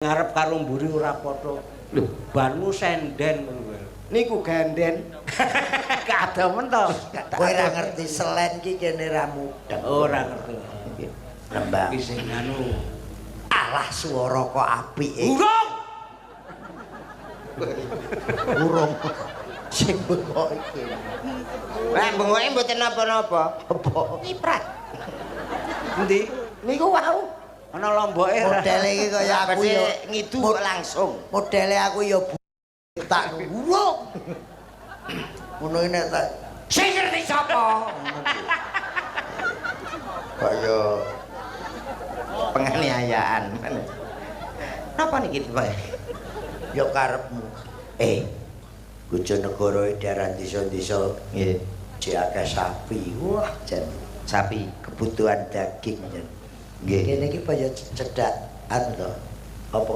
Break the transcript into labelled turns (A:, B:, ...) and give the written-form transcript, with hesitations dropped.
A: ngarep karo mburi ora padha. Lho, banmu senden ngono kuwi.
B: Niku ganden.
A: Kadomen to.
B: Kowe ora ngerti selen ki kene ra mudeng.
A: Ora ngerti.
B: Rembang.
A: Iki sing anu.
B: Alah swara kok apike.
A: Urung.
B: Urung. Sing bengok iki.
A: Lah bengoke mboten napa-napa.
B: Apa?
A: Nyiprat. Endi?
B: Niku wau.
A: Ana lomboke.
B: Modele iki kaya aku yo
A: ngidu kok langsung.
B: Modele aku yo tak urung. Ngono iki nek tak
A: Sing ngerti sapa?
B: kaya
A: Penganiayaan. Napa niki, Pak?
B: yo karepmu. Bojonegoro daerah desa-desa
A: Nggih.
B: jek akeh sapi. Wah, jan
A: Sapi.
B: kebutuhan daging jan.
A: Nggih.
B: Kene iki kaya cedhak anu to. Apa